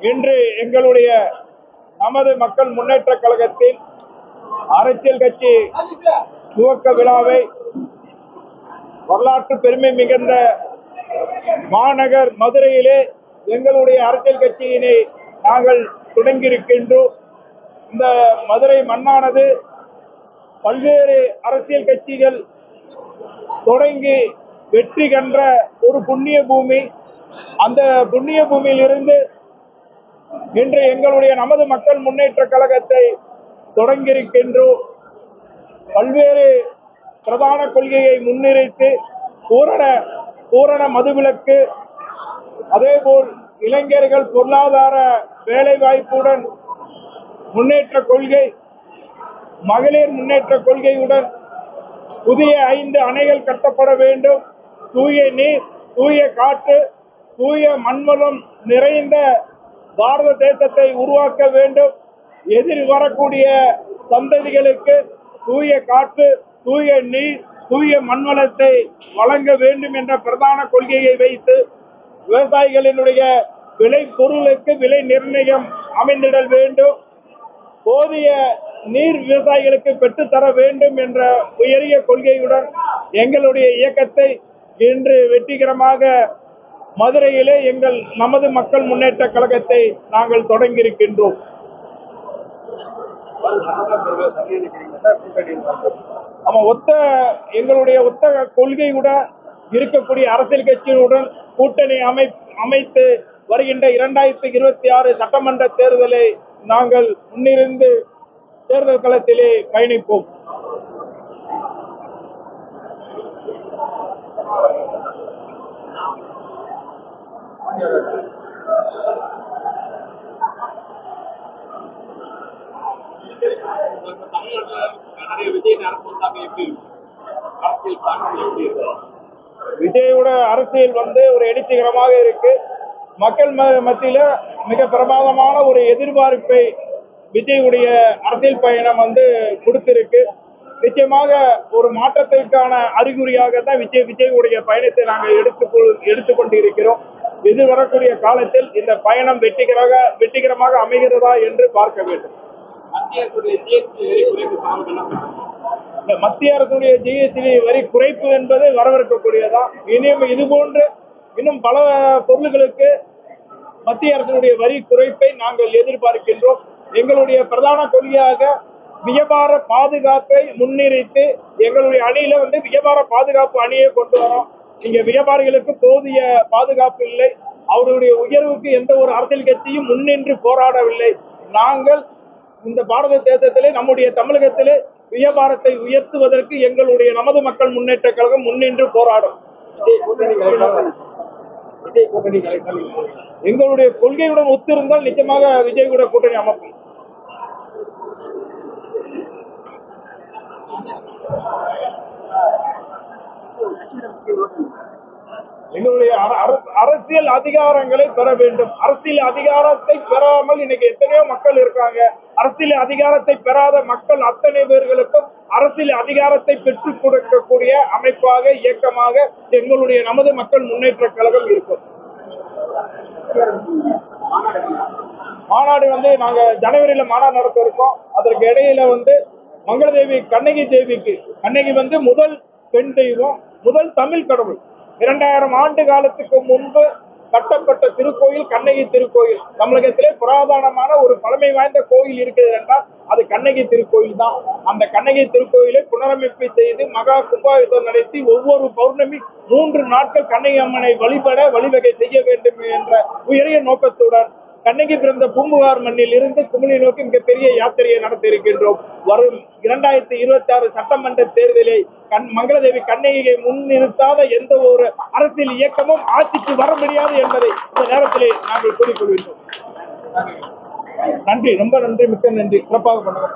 இன்று எங்களுடைய நமது மக்கள் முன்னேற்ற கழகத்தின் அரசியல் கட்சி துவக்க விழாவை வரலாற்று பெருமை மிகுந்த மாநகர் மதுரையிலே எங்களுடைய அரசியல் கட்சியினை நாங்கள் தொடங்கியிருக்கின்றோம். இந்த மதுரை மண்ணானது பல்வேறு அரசியல் கட்சிகள் தொடங்கி வெற்றி கண்ட ஒரு புண்ணிய பூமி. அந்த புண்ணிய பூமியில் இருந்து இன்று எங்களுடைய நமது மக்கள் முன்னேற்ற கழகத்தை தொடங்கியிருக்கின்றோம். பல்வேறு பிரதான கொள்கையை முன்னிறுத்தி பூரண மதுவிலக்கு, அதேபோல் இளைஞர்கள் பொருளாதார வேலை வாய்ப்புடன் முன்னேற்ற கொள்கை, மகளிர் முன்னேற்ற கொள்கையுடன் புதிய 5 அணைகள் கட்டப்பட வேண்டும், தூய நீர், தூய காற்று, தூய மண்வளம் நிறைந்த பாரத தேசத்தை உருவாக்க வேண்டும். எதிர் வரக்கூடிய சந்ததிகளுக்கு தூய காற்று, தூய நீர், தூய மண்வளத்தை வழங்க வேண்டும் என்ற பிரதான கொள்கையை வைத்து விவசாயிகளினுடைய விளை பொருளுக்கு விலை நிர்ணயம் அமைந்திடல் வேண்டும், போதிய நீர் விவசாயிகளுக்கு பெற்றுத்தர வேண்டும் என்ற உயரிய கொள்கையுடன் எங்களுடைய இயக்கத்தை இன்று வெற்றிகரமாக மதுரையிலே எங்கள் நமது மக்கள் முன்னேற்ற கழகத்தை நாங்கள் தொடங்கியிருக்கின்றோம். எங்களுடைய ஒத்த கொள்கையுடன் இருக்கக்கூடிய அரசியல் கட்சியுடன் கூட்டணி அமைத்து வருகின்ற 2026 சட்டமன்ற தேர்தலை நாங்கள் முன்னிருந்து தேர்தல் களத்திலே பயணிப்போம். விஜயோட அரசியல் ஒரு எழுச்சிகரமாக இருக்கு. மக்கள் மத்தியில மிக பிரமாதமான ஒரு எதிர்பார்ப்பை விஜயுடைய அரசியல் பயணம் கொடுத்திருக்கு. நிச்சயமாக ஒரு மாற்றத்திற்கான அறிகுறியாக தான் விஜயுடைய பயணத்தை நாங்கள் எடுத்துக்கொண்டு இருக்கிறோம். எதிர்வரக்கூடிய காலத்தில் இந்த பயணம் வெற்றிகரமாக அமைகிறதா என்று பார்க்க வேண்டும். மத்திய அரசுடைய ஜிஎஸ்டி வரி குறைப்பு என்பது வரவேற்கக்கூடியதான். இனியும் இது போன்று இன்னும் பல பொருள்களுக்கு மத்திய அரசுடைய வரி குறைப்பை நாங்கள் எதிர்பார்க்கின்றோம். எங்களுடைய பிரதான கொள்கையாக வியாபார பாதுகாப்பை முன்னிறுத்தி எங்களுடைய அணியில வியாபார பாதுகாப்பு அணியை கொண்டு வரோம். இங்க வியாபாரிகளுக்கு போதிய பாதுகாப்பு இல்லை. அவருடைய உயர்வுக்கு எந்த ஒரு அரசியல் கட்சியும் முன்னின்று போராடவில்லை. நாங்கள் இந்த பாரத தேசத்திலே, நம்முடைய தமிழகத்திலே வியாபாரத்தை உயர்த்துவதற்கு எங்களுடைய நமது மக்கள் முன்னேற்ற கழகம் முன்னின்று போராடும். எங்களுடைய கொள்கையுடன் ஒத்திருந்தால் நிச்சயமாக விஜய் கூட கூட்டணி அமைப்போம். எங்களுடைய அரசியல் அதிகாரங்களை பெற வேண்டும். அரசியல் அதிகாரத்தை பெறாமல் இன்னைக்கு எத்தனையோ மக்கள் இருக்காங்க. அரசியல் அதிகாரத்தை பெறாத மக்கள் அத்தனை பேர்களுக்கும் அரசியல் அதிகாரத்தை பெற்றுக் கொடுக்கக்கூடிய அமைப்பாக, இயக்கமாக எங்களுடைய நமது மக்கள் முன்னேற்ற கழகம் இருக்கும். மாநாடு நாங்க ஜனவரியில மாநாடு நடத்த இருக்கோம். அதற்கு இடையில மங்களதேவி கண்ணகி தேவிக்கு, கண்ணகி முதல் பெண் தெய்வம், முதல் தமிழ் கடவுள். 2000 ஆண்டு காலத்துக்கு முன்பு கட்டப்பட்ட திருக்கோயில் கண்ணகி திருக்கோயில். தமிழகத்திலே புராதனமான ஒரு பழமை வாய்ந்த கோயில் இருக்கிறது என்றால் அது கண்ணகி திருக்கோயில் தான். அந்த கண்ணகி திருக்கோயிலை புனரமைப்பு செய்து மகா கும்பாபிஷேகம் நடத்தி ஒவ்வொரு பௌர்ணமி 3 நாட்கள் கண்ணகி அம்மனை வழிபட வழிவகை செய்ய வேண்டும் என்ற உயரிய நோக்கத்துடன் கண்ணகி பிறந்த பூம்புகார் மண்ணில் இருந்து குமிழி நோக்கி மிகப்பெரிய யாத்திரையை நடத்த இருக்கின்றோம். வரும் 2026 சட்டமன்ற தேர்தலை மங்களதேவி கண்ணகியை முன்னிறுத்தாத எந்த ஒரு அரசியல் இயக்கமும் ஆட்சிக்கு வர முடியாது என்பதை இந்த நேரத்திலே நாங்கள் கூறிக்கொள்கின்றோம். நன்றி, ரொம்ப நன்றி, மிக்க நன்றி. சிறப்பாக பண்ணுங்க.